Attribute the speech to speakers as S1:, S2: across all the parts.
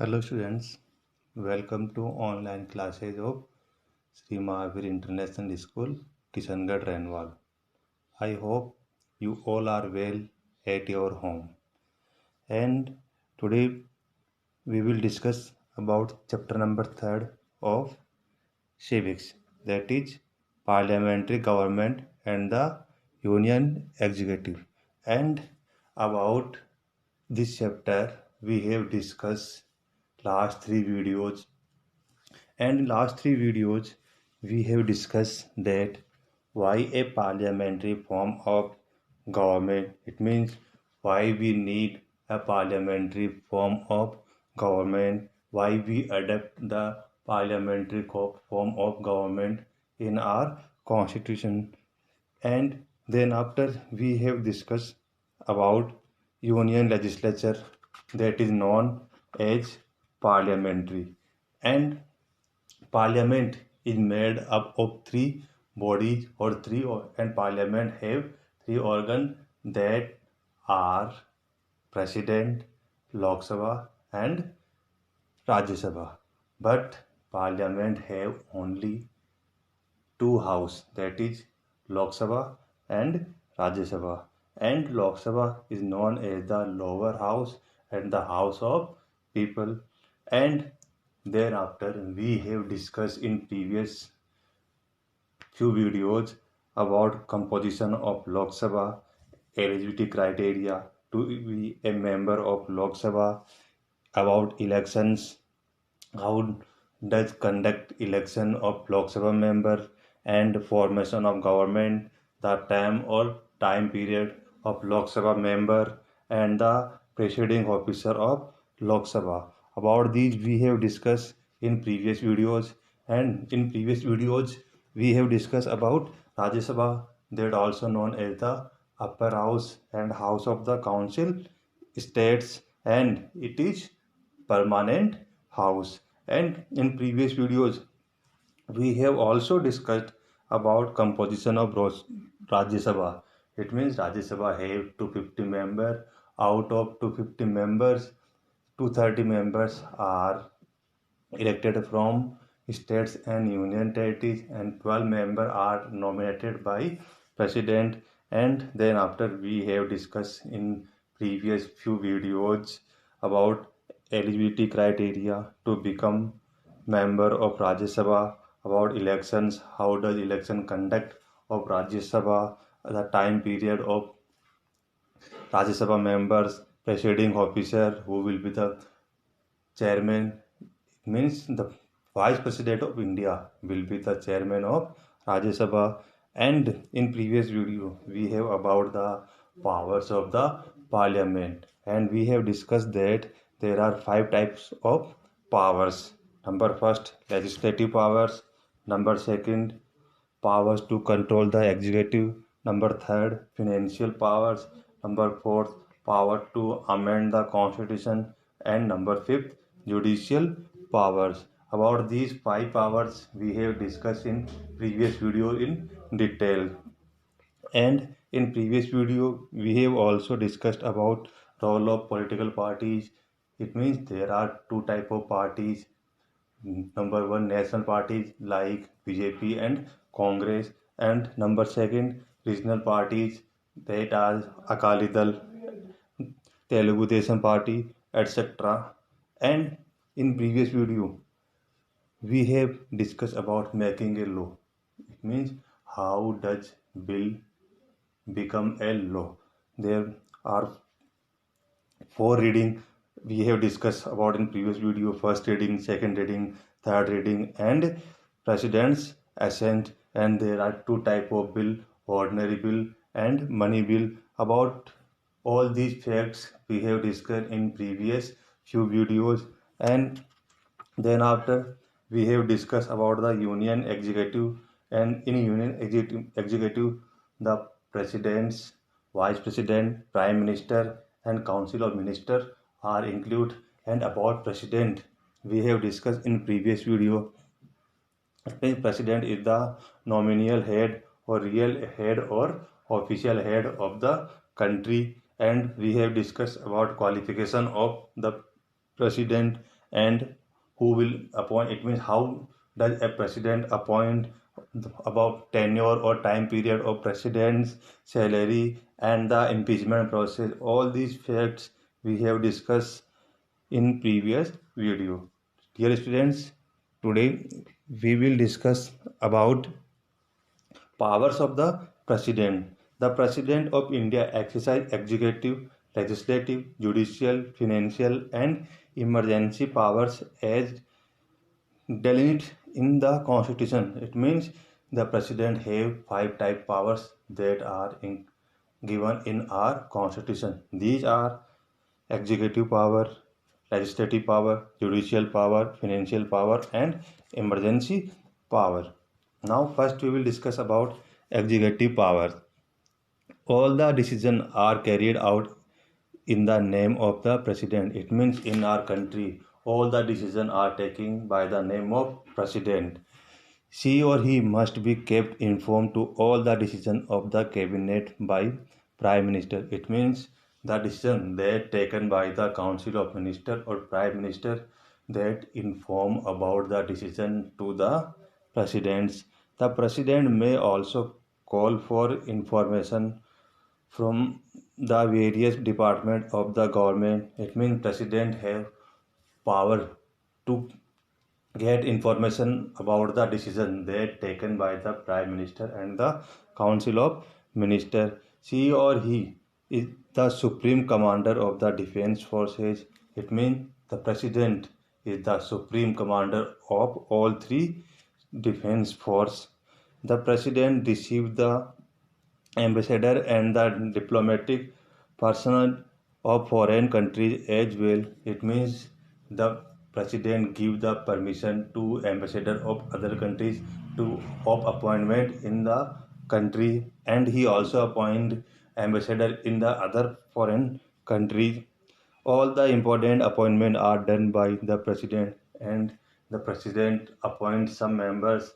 S1: Hello students, welcome to online classes of Sri Mahavir International School, Kishangarh, Renwal. I hope you all are well at your home. And today we will discuss about chapter number 3 of civics, that is parliamentary government and the union executive. And about this chapter we have discussed last three videos. And in last three videos, we have discussed that why a parliamentary form of government. It means why we need a parliamentary form of government, why we adopt the parliamentary form of government in our constitution. And then after we have discussed about union legislature, that is known as parliamentary. And Parliament is made up of three bodies and Parliament have three organs that are President, Lok Sabha and Rajya Sabha. But Parliament have only two house, that is Lok Sabha and Rajya Sabha. And Lok Sabha is known as the lower house and the house of people. And thereafter we have discussed in previous few videos about composition of Lok Sabha, eligibility criteria to be a member of Lok Sabha, about elections, how does conduct election of Lok Sabha member, and formation of government, the term or time period of Lok Sabha member, and the presiding officer of Lok Sabha. About these we have discussed in previous videos, and in previous videos we have discussed about Rajya Sabha, that also known as the upper house and house of the council states, and it is permanent house. And in previous videos we have also discussed about composition of Rajya Sabha. It means Rajya Sabha have 250 members. Out of 250 members, 230 members are elected from states and union territories, and 12 members are nominated by president. And then after we have discussed in previous few videos about eligibility criteria to become member of Rajya Sabha, about elections, how does election conduct of Rajya Sabha, the time period of Rajya Sabha members, presiding officer who will be the chairman, means the vice president of India will be the chairman of Rajya Sabha. And in previous video we have about the powers of the parliament, and we have discussed that there are five types of powers. Number first, legislative powers. Number second, powers to control the executive. Number third, financial powers. Number fourth, power to amend the constitution. And number fifth, judicial powers. About these five powers we have discussed in previous video in detail. And in previous video we have also discussed about role of political parties. It means there are two type of parties. Number one, national parties like BJP and Congress, and number second, regional parties that are Akali Dal, Telugu Desam Party, etc. And in previous video we have discussed about making a law. It means how does bill become a law. There are four reading we have discussed about in previous video: first reading, second reading, third reading, and president's assent. And there are two type of bill: ordinary bill and money bill. About all these facts we have discussed in previous few videos. And then after we have discussed about the union executive. And in union executive, the presidents, vice president, prime minister, and council of minister are included. And about president we have discussed in previous video. The president is the nominal head or real head or official head of the country. And we have discussed about qualification of the president. and who will appoint. It means how does a president appoint, about tenure or time period of president's salary, and the impeachment process. All these facts we have discussed in previous video. Dear students, today we will discuss about powers of the president. The president of India exercises executive, legislative, judicial, financial, and emergency powers as delineated in the constitution. It means the president have five type powers that are given in our constitution. These are executive power, legislative power, judicial power, financial power, and emergency power. Now first we will discuss about executive power. All the decisions are carried out in the name of the president. It means in our country all the decisions are taken by the name of president. She or he must be kept informed to all the decisions of the cabinet by prime minister. It means the decision that taken by the council of minister or prime minister that inform about the decision to the presidents. The president may also call for information from the various department of the government. It means president have power to get information about the decision that taken by the prime minister and the council of minister. She or he is the supreme commander of the defense forces. It means the president is the supreme commander of all three defense force. The president received the ambassador and the diplomatic personnel of foreign countries as well. It means the president give the permission to ambassador of other countries to of appointment in the country, and he also appoint ambassador in the other foreign countries. All the important appointments are done by the president, and the president appoints some members,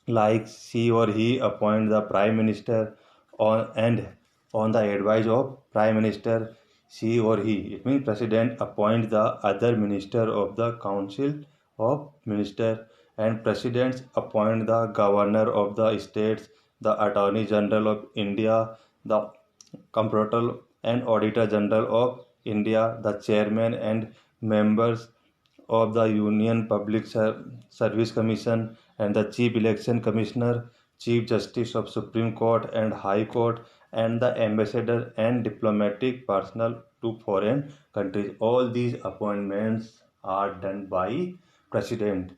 S1: like she or he appoint the prime minister on the advice of prime minister. She or he, it means president, appoint the other minister of the council of minister, and presidents appoint the governor of the states, the attorney general of India, the comptroller and auditor general of India, the chairman and members of the Union Public Service Commission, and the Chief Election Commissioner, Chief Justice of Supreme Court and High Court, and the ambassador and diplomatic personnel to foreign countries. All these appointments are done by president.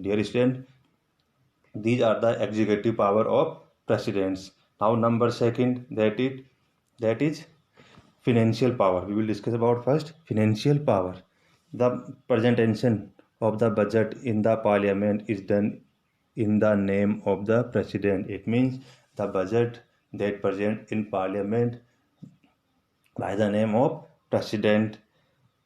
S1: Dear student, these are the executive power of presidents. Now number second, that is financial power. We will discuss about first financial power. The presentation of the budget in the parliament is done in the name of the president. It means the budget that present in parliament by the name of president.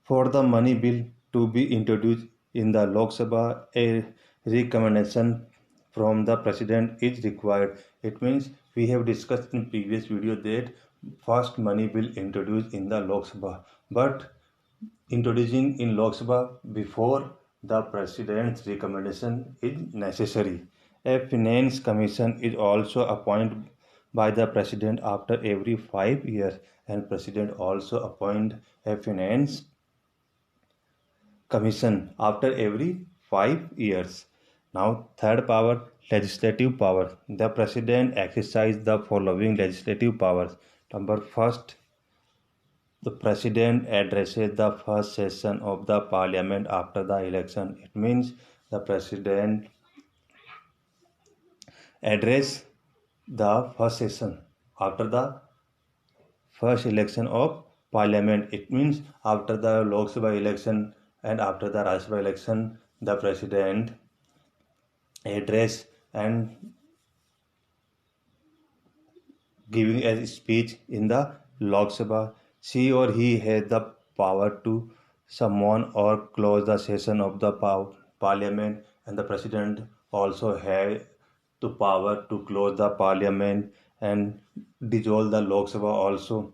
S1: For the money bill to be introduced in the Lok Sabha, a recommendation from the president is required. It means we have discussed in previous video that first money bill introduced in the Lok Sabha, but introducing in Lok Sabha before the president's recommendation is necessary. A finance commission is also appointed by the president after every 5 years, and president also appoint a finance commission after every 5 years. Now, third power, legislative power. The president exercises the following legislative powers. Number first, the president addresses the first session of the parliament after the election. It means the president address the first session after the first election of parliament. It means after the Lok Sabha election and after the Rajya Sabha election, the president address and giving a speech in the Lok Sabha. She or he has the power to summon or close the session of the parliament, and the president also has the power to close the parliament and dissolve the Lok Sabha also.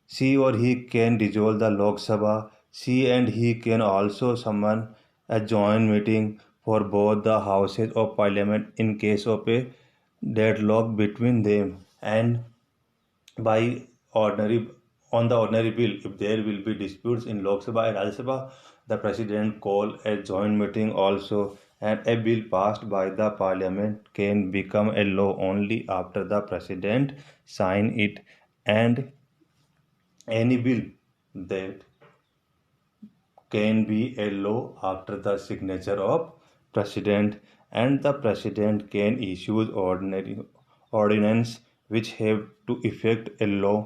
S1: She or he can dissolve the Lok Sabha. She and he can also summon a joint meeting for both the houses of parliament in case of a deadlock between them, and by ordinary on the ordinary bill, if there will be disputes in Lok Sabha and Rajya Sabha, the president call a joint meeting also, and a bill passed by the parliament can become a law only after the president sign it. And any bill that can be a law after the signature of president, and the president can issue ordinary ordinance which have to effect a law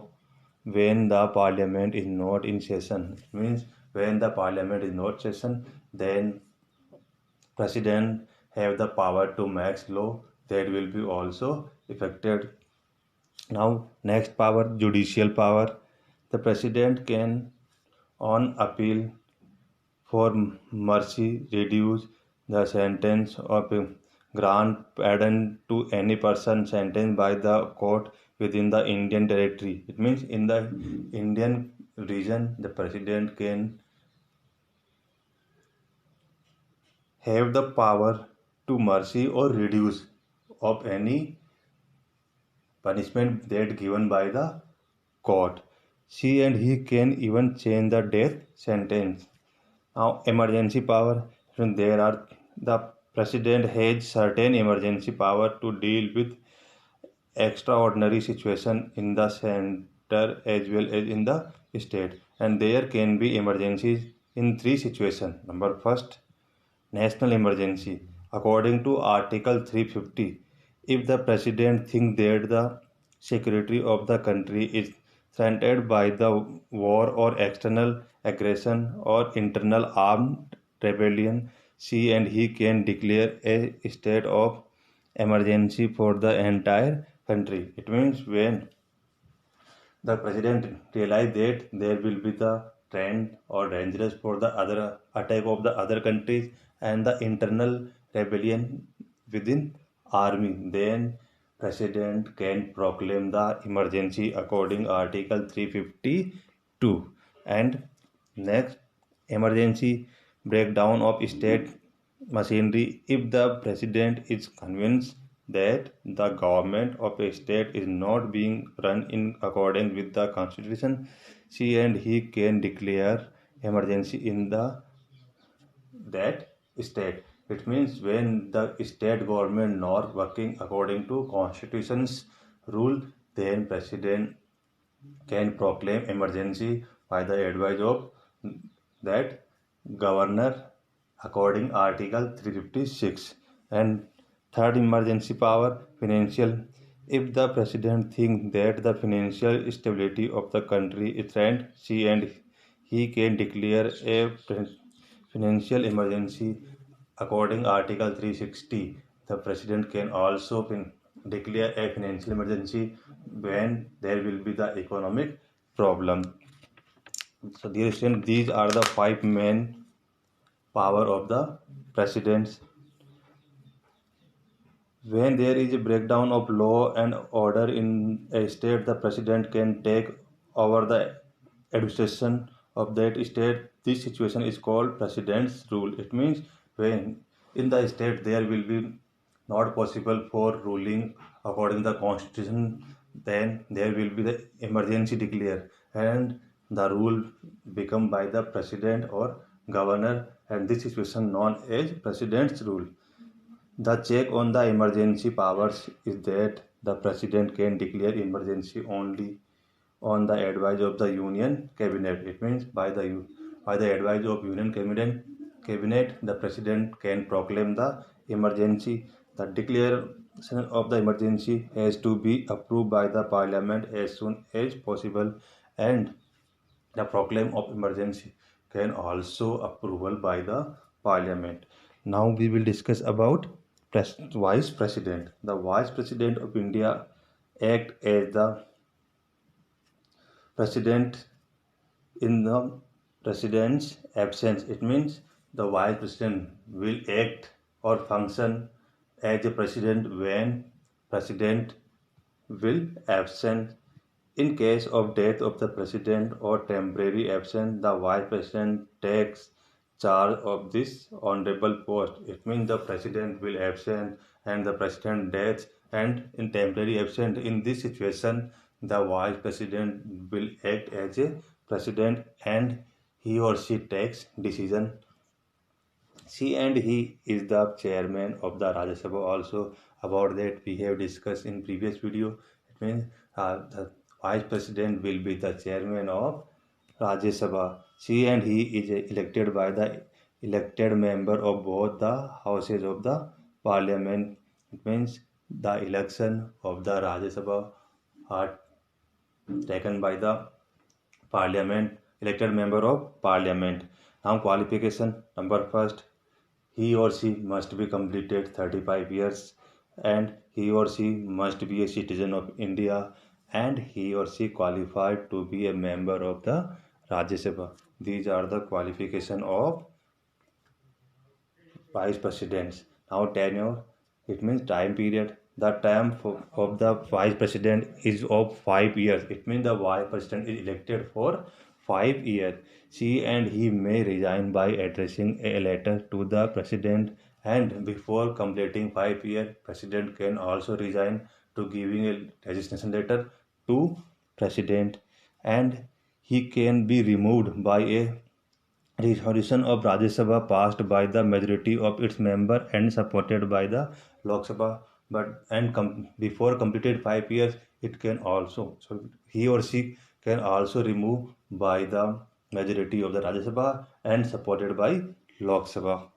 S1: when the parliament is not in session. It means when the parliament is not session, then president have the power to make law that will be also effected. Now next power, judicial power. The president can on appeal for mercy reduce the sentence or grant pardon to any person sentenced by the court within the Indian territory. It means in the Indian region, the president can have the power to mercy or reduce of any punishment that given by the court. She and he can even change the death sentence. Now, emergency power. There are the president has certain emergency power to deal with extraordinary situation in the center as well as in the state, and there can be emergencies in three situations. Number first, national emergency. According to Article 350, if the president thinks that the security of the country is threatened by the war or external aggression or internal armed rebellion, she and he can declare a state of emergency for the entire country. It means when the president realized that there will be the trend or dangerous for the other attack of the other countries and the internal rebellion within army, then president can proclaim the emergency according article 352. And next, emergency breakdown of state machinery. If the president is convinced that the government of a state is not being run in accordance with the constitution, she and he can declare emergency in the that state. It means when the state government not working according to constitution's rule, then president can proclaim emergency by the advice of that governor according article 356. And third emergency power, financial. If the president thinks that the financial stability of the country is threatened, she and he can declare a financial emergency according article 360. The president can also declare a financial emergency when there will be the economic problem. So dear students, these are the five main power of the presidents. When there is a breakdown of law and order in a state, the president can take over the administration of that state. This situation is called president's rule. It means when in the state there will be not possible for ruling according to the constitution, then there will be the emergency declared and the rule become by the president or governor, and this situation known as president's rule. The check on the emergency powers is that the president can declare emergency only on the advice of the union cabinet. It means by the advice of union cabinet, the president can proclaim the emergency. The declaration of the emergency has to be approved by the parliament as soon as possible, and the proclaim of emergency can also approval by the parliament. Now we will discuss about vice president. The vice president of India act as the president in the president's absence. It means the vice president will act or function as a president when president will absent In case of death of the president or temporary absence, the vice president takes charge of this honorable post. It means the president will absent and the president death, and in temporary absent, in this situation, the vice president will act as a president and he or she takes decision. She and he is the chairman of the Rajya Sabha. Also, about that we have discussed in previous video. It means the vice president will be the chairman of Rajya Sabha. She and he is elected by the elected member of both the houses of the parliament. It means the election of the Rajya Sabha are taken by the parliament, elected member of parliament. Now qualification number first, he or she must be completed 35 years and he or she must be a citizen of India and he or she qualified to be a member of the Rajya Sabha. These are the qualification of vice presidents. Now tenure, it means time period. The term of the vice president is of 5 years. It means the vice president is elected for 5 years. She and he may resign by addressing a letter to the president, and before completing 5 years, president can also resign to giving a resignation letter to president, and he can be removed by a resolution of Rajya Sabha passed by the majority of its members and supported by the Lok Sabha. But before completed 5 years, it can also, so he or she can also remove by the majority of the Rajya Sabha and supported by Lok Sabha.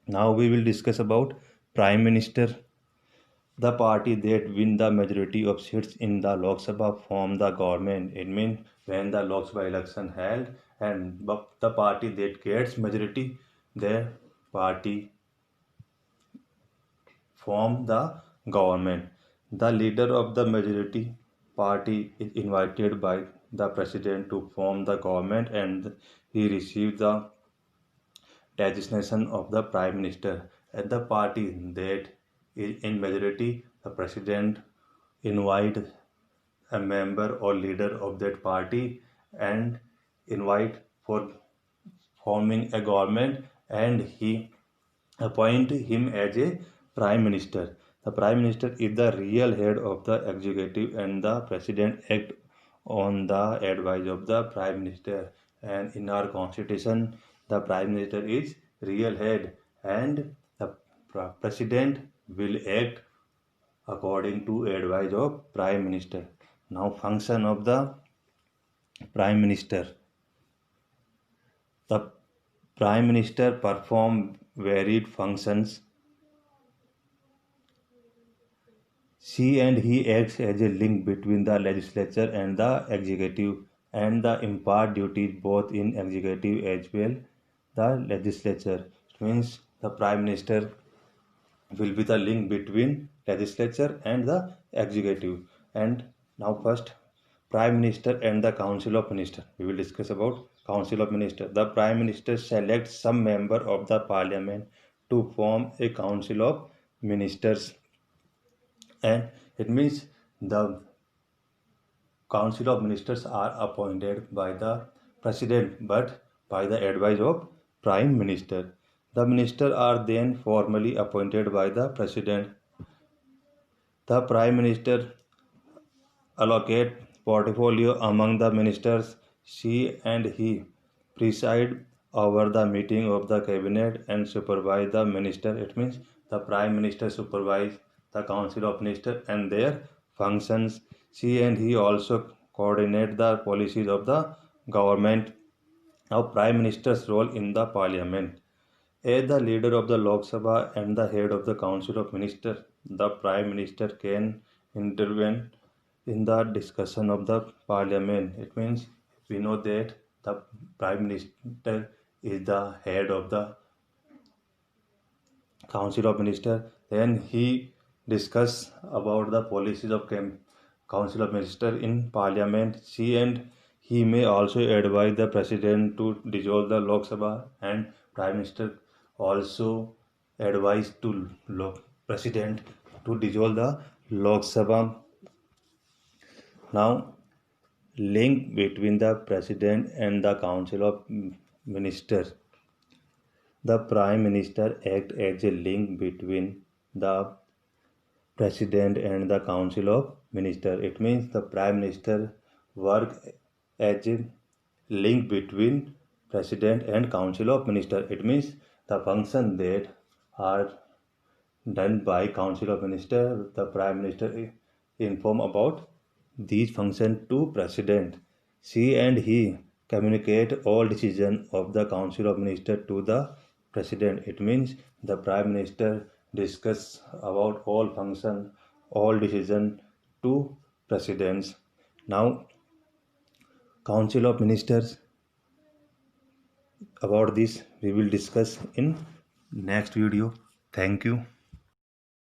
S1: Now we will discuss about Prime Minister. The party that win the majority of seats in the Lok Sabha form the government. It means when the Lok Sabha election held and the party that gets majority, their party form the government. The leader of the majority party is invited by the president to form the government and he receives the designation of the prime minister. At the party that is in majority, the president invite a member or leader of that party and invite for forming a government and he appoint him as a prime minister. The prime minister is the real head of the executive and the president act on the advice of the prime minister. And in our constitution, the prime minister is real head and the president will act according to advice of prime minister. Now function of the prime minister. The prime minister perform varied functions. She and he acts as a link between the legislature and the executive and the impart duties both in executive as well the legislature. It means the prime minister will be the link between legislature and the executive. And now first, prime minister and the council of minister. We will discuss about council of minister. The prime minister selects some member of the parliament to form a council of ministers, and it means the council of ministers are appointed by the president but by the advice of prime minister. The ministers are then formally appointed by the president. The prime minister allocate portfolio among the ministers. She and he preside over the meeting of the cabinet and supervise the minister. It means the prime minister supervise the council of ministers and their functions. She and he also coordinate the policies of the government. Now prime minister's role in the parliament. As the leader of the Lok Sabha and the head of the Council of Ministers, the Prime Minister can intervene in the discussion of the Parliament. It means we know that the Prime Minister is the head of the Council of Ministers. Then he discuss about the policies of Council of Ministers in Parliament. She and he may also advise the President to dissolve the Lok Sabha, and Prime Minister also advise to President to dissolve the Lok Sabha. Now link between the President and the Council of Ministers. The Prime Minister acts as a link between the President and the Council of Ministers. It means the Prime Minister work as a link between President and Council of Ministers. It means the function that are done by Council of Ministers, the Prime Minister inform about these functions to President. She and he communicate all decisions of the Council of Ministers to the President. It means the Prime Minister discuss about all function, all decision to Presidents. Now, Council of Ministers, about this we will discuss in next video. Thank you.